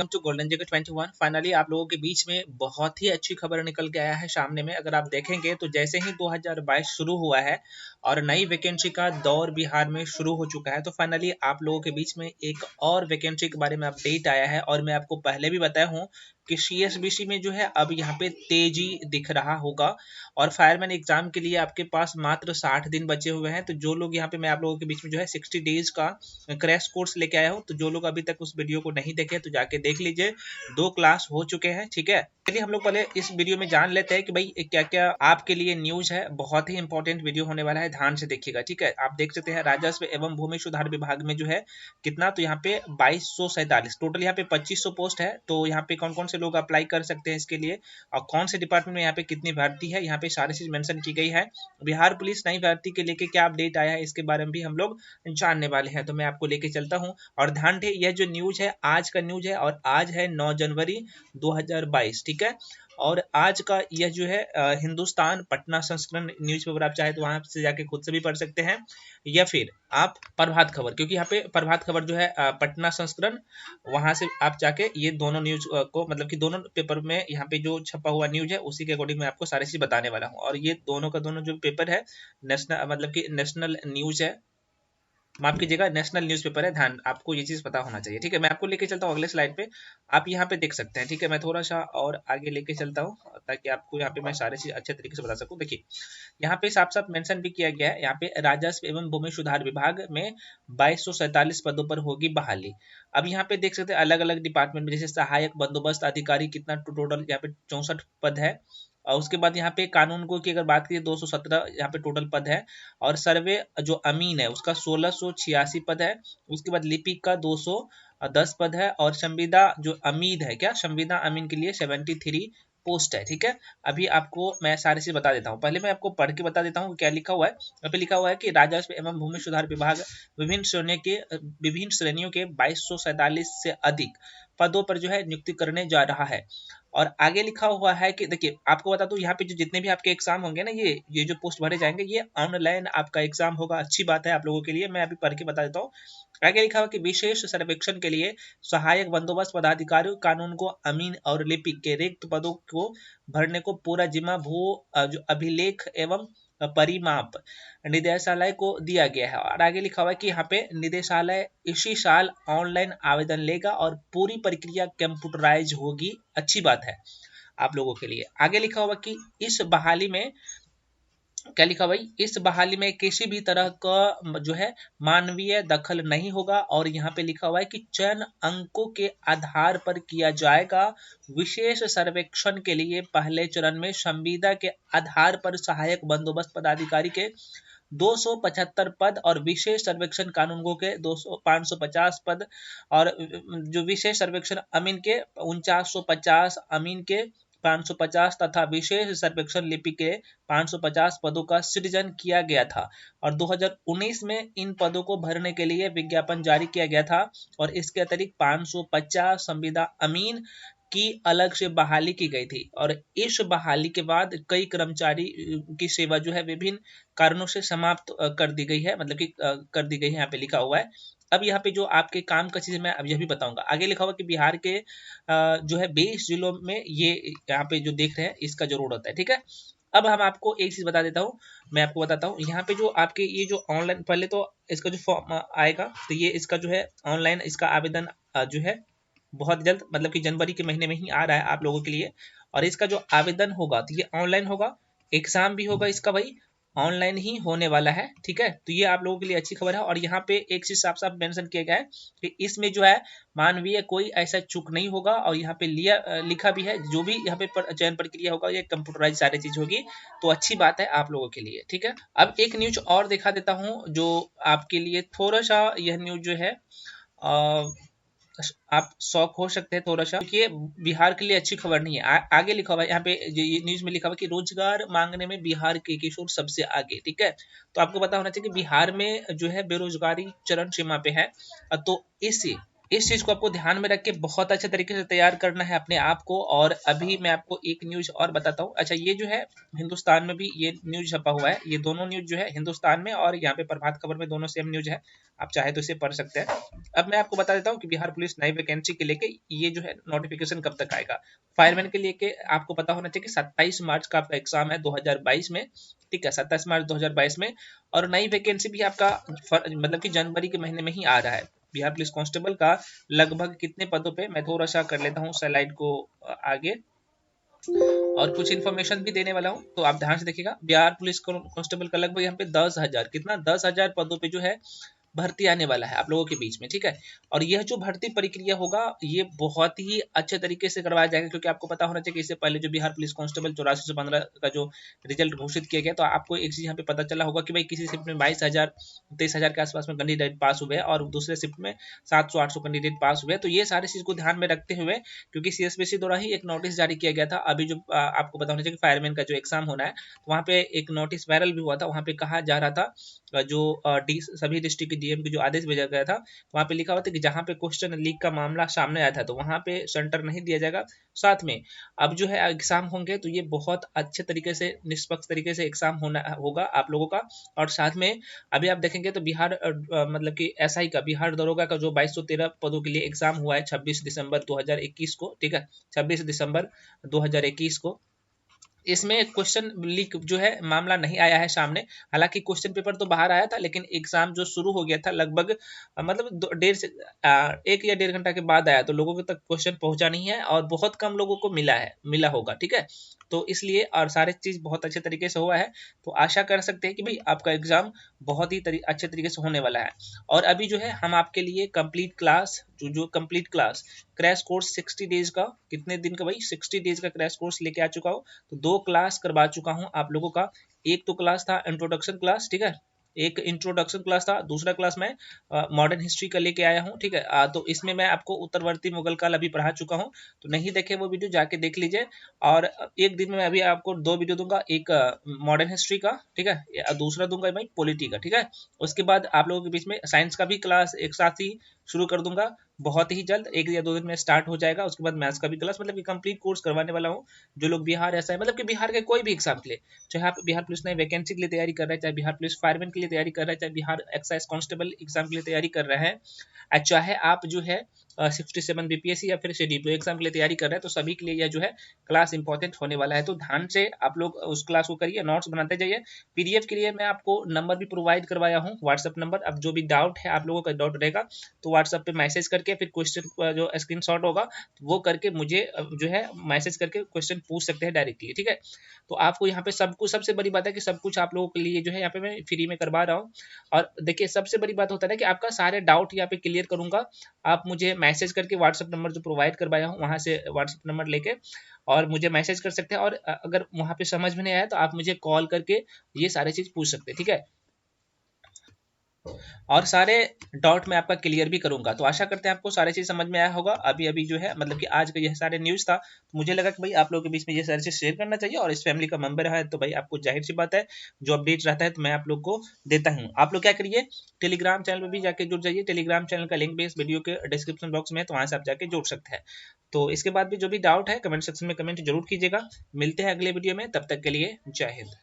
To golden जगह 21। Finally आप लोगों के बीच में बहुत ही अच्छी खबर निकल के आया है सामने में। अगर आप देखेंगे तो जैसे ही 2022 शुरू हुआ है और नई वैकेंसी का दौर बिहार में शुरू हो चुका है, तो फाइनली आप लोगों के बीच में एक और वैकेंसी के बारे में अपडेट आया है। और मैं आपको पहले भी बताया हूँ कि CSBC में जो है अब यहाँ पे तेजी दिख रहा होगा और फायरमैन एग्जाम के लिए आपके पास मात्र 60 दिन बचे हुए हैं। तो जो लोग यहाँ पे मैं आप लोगों के बीच में जो है 60 डेज का क्रैश कोर्स लेके आया हूँ, तो जो लोग अभी तक उस वीडियो को नहीं देखे तो जाके देख लीजिए। 2 क्लास हो चुके हैं, ठीक है। चलिए हम लोग पहले इस वीडियो में जान लेते हैं कि भाई क्या क्या आपके लिए न्यूज है। बहुत ही इंपॉर्टेंट वीडियो होने वाला है, ध्यान से देखिएगा, ठीक है। आप देख सकते हैं राजस्व एवं भूमि सुधार विभाग में जो है कितना, तो यहाँ पे 2247 टोटल, यहाँ पे 2500 पोस्ट है। तो यहाँ पे कौन कौन से लोग अप्लाई कर सकते हैं इसके लिए और कौन से डिपार्टमेंट में यहाँ पे कितनी भर्ती है, यहाँ पे सारी चीज मेंशन की गई है। बिहार पुलिस नई भर्ती के लेके क्या अपडेट आया है इसके बारे में भी हम लोग जानने वाले हैं। तो मैं आपको लेके चलता हूँ और ध्यान दे, यह जो न्यूज है आज का न्यूज है और आज है 9 जनवरी 2022, ठीक है। और आज का यह जो है हिंदुस्तान पटना संस्करण न्यूज़पेपर, आप चाहे तो वहां से जाके खुद से भी पढ़ सकते हैं या फिर आप प्रभात खबर, क्योंकि यहाँ पे प्रभात खबर जो है पटना संस्करण, वहां से आप जाके ये दोनों न्यूज को, मतलब कि दोनोों पेपर में यहाँ पे जो छपा हुआ न्यूज है उसी के अकॉर्डिंग मैं आपको सारी चीज बताने वाला हूँ। और ये दोनों का दोनों जो पेपर है नेशनल, मतलब कि नेशनल न्यूज है, माफ कीजिएगा नेशनल न्यूज़पेपर है। ध्यान, आपको ये चीज पता होना चाहिए, ठीक है। मैं आपको लेके चलता हूँ अगले स्लाइड पे, आप यहाँ पे देख सकते हैं, ठीक है। मैं थोड़ा सा और आगे लेके चलता हूँ ताकि आपको यहाँ पे मैं सारी चीज अच्छे तरीके से बता सकूँ। देखिए यहाँ पे साफ साफ मेंशन भी किया गया है, यहाँ पे राजस्व एवं भूमि सुधार विभाग में 2247 पदों पर होगी बहाली। अब यहाँ पे देख सकते हैं अलग अलग डिपार्टमेंट में, जैसे सहायक बंदोबस्त अधिकारी, कितना टोटल यहाँ पे 64 पद है। और उसके बाद यहाँ पे कानून को की अगर बात करें 217 यहाँ पे टोटल पद है। और सर्वे जो अमीन है उसका 1686 पद है। उसके बाद लिपिक का 210 पद है। और संविदा जो अमीद है, क्या संविदा अमीन के लिए 73 पोस्ट है, ठीक है। अभी आपको मैं सारी चीज बता देता हूँ, पहले मैं आपको पढ़ के बता देता हूँ क्या लिखा हुआ है। यहाँ पे लिखा हुआ है कि राजस्व एवं भूमि सुधार विभाग विभिन्न श्रेणियों के 2247 से अधिक पदों पर जो है नियुक्ति करने जा रहा है। और आगे लिखा हुआ है कि देखिए आपको बता दूं, यहाँ पे जो जितने भी आपके एग्जाम होंगे ना, ये जो पोस्ट भरे जाएंगे ये ऑनलाइन आपका एग्जाम होगा। अच्छी बात है आप लोगों के लिए, मैं अभी पढ़ के बता देता हूँ। आगे लिखा हुआ कि विशेष सर्वेक्षण के लिए सहायक बंदोबस्त पदाधिकारी, कानून को अमीन और लिपिक के रिक्त पदों को भरने को पूरा जिम्मा जो अभिलेख एवं परिमाप निदेशालय को दिया गया है। और आगे लिखा हुआ है कि यहाँ पे निदेशालय इसी साल ऑनलाइन आवेदन लेगा और पूरी प्रक्रिया कंप्यूटराइज होगी। अच्छी बात है आप लोगों के लिए। आगे लिखा हुआ कि इस बहाली में क्या लिखा भाई, इस बहाली में किसी भी तरह का जो है मानवीय दखल नहीं होगा। और यहाँ पे लिखा हुआ है कि चयन अंकों के आधार पर किया जाएगा। विशेष सर्वेक्षण के लिए पहले चरण में संविदा के आधार पर सहायक बंदोबस्त पदाधिकारी के 275 पद और विशेष सर्वेक्षण कानूनगो के 550 पद और जो विशेष सर्वेक्षण अमीन के 4950, अमीन के 550 तथा विशेष सर्वेक्षण लिपि के 550 पदों का सृजन किया गया था। और 2019 में इन पदों को भरने के लिए विज्ञापन जारी किया गया था। और इसके अतिरिक्त 550 संविदा अमीन की अलग से बहाली की गई थी। और इस बहाली के बाद कई कर्मचारी की सेवा जो है विभिन्न कारणों से समाप्त कर दी गई है, मतलब कि कर दी गई है, यहाँ पे लिखा हुआ है। अब यहाँ पे जो आपके काम का चीज मैं अब यह भी बताऊंगा। आगे लिखा हुआ कि बिहार के जो है 20 जिलों में ये यहाँ पे जो देख रहे हैं इसका जो रोड होता है, ठीक है। अब हम आपको एक चीज बता देता हूँ, मैं आपको बताता हूँ यहाँ पे जो आपके ये जो ऑनलाइन, पहले तो इसका जो फॉर्म आएगा तो ये इसका जो है ऑनलाइन इसका आवेदन जो है बहुत जल्द, मतलब कि जनवरी के महीने में ही आ रहा है आप लोगों के लिए। और इसका जो आवेदन होगा तो ये ऑनलाइन होगा, एग्जाम भी होगा इसका भाई ऑनलाइन ही होने वाला है, ठीक है। तो ये आप लोगों के लिए अच्छी खबर है। और यहाँ पे एक चीज साफ साफ मेंशन किया गया है कि इसमें जो है मानवीय कोई ऐसा चूक नहीं होगा। और यहाँ पे लिखा भी है जो भी यहाँ पे चयन प्रक्रिया होगा ये कंप्यूटराइज सारी चीज होगी। तो अच्छी बात है आप लोगों के लिए, ठीक है। अब एक न्यूज और दिखा देता हूँ जो आपके लिए थोड़ा सा, यह न्यूज जो है आप शौक हो सकते हैं थोड़ा सा, क्योंकि ये बिहार के लिए अच्छी खबर नहीं है। आगे लिखा हुआ है यहाँ पे, ये न्यूज में लिखा हुआ है कि रोजगार मांगने में बिहार के किशोर सबसे आगे, ठीक है। तो आपको पता होना चाहिए कि बिहार में जो है बेरोजगारी चरम सीमा पे है। तो इस इस चीज को आपको ध्यान में रख के बहुत अच्छे तरीके से तैयार करना है अपने आप को। और अभी मैं आपको एक न्यूज और बताता हूँ। अच्छा, ये जो है हिंदुस्तान में भी ये न्यूज छपा हुआ है। ये दोनों न्यूज जो है हिंदुस्तान में और यहाँ पे प्रभात खबर में दोनों सेम न्यूज है, आप चाहे तो इसे पढ़ सकते हैं। अब मैं आपको बता देता हूँ कि बिहार पुलिस नई वैकेंसी के लेके ये जो है नोटिफिकेशन कब तक आएगा। फायरमैन के लेके आपको पता होना चाहिए कि 27 मार्च का आपका एग्जाम है 2022 में, ठीक है, 27 मार्च 2022 में। और नई वैकेंसी भी आपका मतलब कि जनवरी के महीने में ही आ रहा है। बिहार पुलिस कांस्टेबल का लगभग कितने पदों पे, मैं थोड़ा सा कर लेता हूँ स्लाइड को आगे, और कुछ इन्फॉर्मेशन भी देने वाला हूँ, तो आप ध्यान से देखिएगा। बिहार पुलिस कांस्टेबल का लगभग यहाँ पे 10,000 कितना 10,000 पदों पे जो है भर्ती आने वाला है आप लोगों के बीच में, ठीक है। और यह जो भर्ती प्रक्रिया होगा ये बहुत ही अच्छे तरीके से करवाया जाएगा, क्योंकि आपको पता होना चाहिए कि इससे पहले जो बिहार पुलिस कांस्टेबल 8415 का जो रिजल्ट घोषित किया गया, तो आपको एक चीज यहाँ पे पता चला होगा कि भाई किसी शिफ्ट में 22,000 23,000 के आसपास में कैंडिडेट पास हुए और दूसरे शिफ्ट में 700-800 कैंडिडेट पास हुए। तो ये सारी चीज को ध्यान में रखते हुए, क्योंकि सीएसपीसी द्वारा ही एक नोटिस जारी किया गया था, अभी जो आपको पता होना चाहिए कि फायरमैन का जो एग्जाम होना है, तो वहाँ पे एक नोटिस वायरल भी हुआ था। वहाँ पे कहा जा रहा था जो सभी डिस्ट्रिक्ट के डीएम के जो आदेश भेजा गया था, तो वहाँ पे लिखा हुआ था कि जहाँ पे क्वेश्चन लीक का मामला सामने आया था तो वहाँ पे सेंटर नहीं दिया जाएगा। साथ में अब जो है एग्जाम होंगे तो ये बहुत अच्छे तरीके से निष्पक्ष तरीके से एग्जाम होना होगा आप लोगों का। और साथ में अभी आप देखेंगे तो बिहार मतलब कि एसआई का, बिहार दरोगा का जो 2213 पदों के लिए एग्जाम हुआ है 26 दिसंबर 2021 को, ठीक है, 26 दिसंबर 2021 को, इसमें क्वेश्चन लीक जो है मामला नहीं आया है सामने। हालांकि क्वेश्चन पेपर तो बाहर आया था, लेकिन एग्जाम जो शुरू हो गया था लगभग मतलब 1 या 1.5 घंटा के बाद आया, तो लोगों तक क्वेश्चन पहुंचा नहीं है और बहुत कम लोगों को मिला होगा, ठीक है। तो इसलिए और सारे चीज बहुत अच्छे तरीके से हुआ है, तो आशा कर सकते हैं कि भाई आपका एग्जाम बहुत ही अच्छे तरीके से होने वाला है। और अभी जो है हम आपके लिए कंप्लीट क्लास जो complete class crash course 60 days का, कितने दिन का भाई 60 डेज का क्रैश कोर्स लेके आ चुका हूँ। तो 2 क्लास करवा चुका हूँ आप लोगों का। एक तो क्लास था इंट्रोडक्शन क्लास, ठीक है, एक इंट्रोडक्शन क्लास था, दूसरा क्लास मैं मॉडर्न हिस्ट्री का लेके आया हूँ, ठीक है। तो इसमें मैं आपको उत्तरवर्ती मुगल काल अभी पढ़ा चुका हूँ, तो नहीं देखे वो वीडियो जाके देख लीजिए। और एक दिन में अभी आपको 2 वीडियो दूंगा, एक मॉडर्न हिस्ट्री का, ठीक है, दूसरा दूंगा भाई पॉलिटी का, ठीक है। उसके बाद आप लोगों के बीच में साइंस का भी क्लास एक साथ ही शुरू कर दूंगा बहुत ही जल्द, 1 या 2 दिन में स्टार्ट हो जाएगा। उसके बाद मैथ्स का भी क्लास, मतलब कि कंप्लीट कोर्स करवाने वाला हूँ। जो लोग बिहार ऐसा है, मतलब कि बिहार के कोई भी एग्जाम के लिए, चाहे आप बिहार पुलिस नई वैकेंसी के लिए तैयारी कर रहे हैं, चाहे बिहार पुलिस फायरमैन के लिए तैयारी कर रहे हैं, चाहे बिहार एक्साइज कांस्टेबल एग्जाम के लिए तैयारी कर रहे हैं, चाहे आप जो है 67 बीपीएससी या फिर सीडीपी एग्जाम के लिए तैयारी कर रहे हैं, तो सभी के लिए यह जो है क्लास इंपॉर्टेंट होने वाला है। तो ध्यान से आप लोग उस क्लास को करिए, नोट्स बनाते जाइए। पीडीएफ के लिए मैं आपको नंबर भी प्रोवाइड करवाया हूँ, व्हाट्सएप नंबर। अब जो भी डाउट है आप लोगों का डाउट रहेगा तो व्हाट्सएप पे मैसेज करके फिर क्वेश्चन जो स्क्रीनशॉट होगा वो करके मुझे जो है मैसेज करके क्वेश्चन पूछ सकते हैं डायरेक्टली, ठीक है। तो आपको यहाँ पे सब कुछ, सबसे बड़ी बात है कि सब कुछ आप लोगों के लिए जो है यहाँ पे मैं फ्री में करवा रहा हूँ। और देखिए सबसे बड़ी बात होता है कि आपका सारे डाउट यहाँ पे क्लियर करूंगा। आप मुझे मैसेज करके व्हाट्सएप नंबर जो प्रोवाइड करवाया हूँ वहां से व्हाट्सएप नंबर लेके और मुझे मैसेज कर सकते हैं। और अगर वहां पे समझ में नहीं आया तो आप मुझे कॉल करके ये सारी चीज पूछ सकते हैं, ठीक है। और सारे डाउट मैं आपका क्लियर भी करूंगा। तो आशा करते हैं आपको सारी चीज समझ में आया होगा। अभी जो है मतलब कि आज का यह सारे न्यूज था, तो मुझे लगा कि भाई आप लोगों के बीच में ये सारी चीज शेयर करना चाहिए। और इस फैमिली का मेंबर है तो भाई आपको जाहिर सी बात है जो अपडेट रहता है तो मैं आप लोग को देता हूँ। आप लोग क्या करिए, टेलीग्राम चैनल में भी जाके जुड़ जाइए। टेलीग्राम चैनल का लिंक भी इस वीडियो के डिस्क्रिप्शन बॉक्स में है, तो वहां से आप जाके जुड़ सकते हैं। तो इसके बाद भी जो भी डाउट है कमेंट सेक्शन में कमेंट जरूर कीजिएगा। मिलते हैं अगले वीडियो में, तब तक के लिए जय हिंद।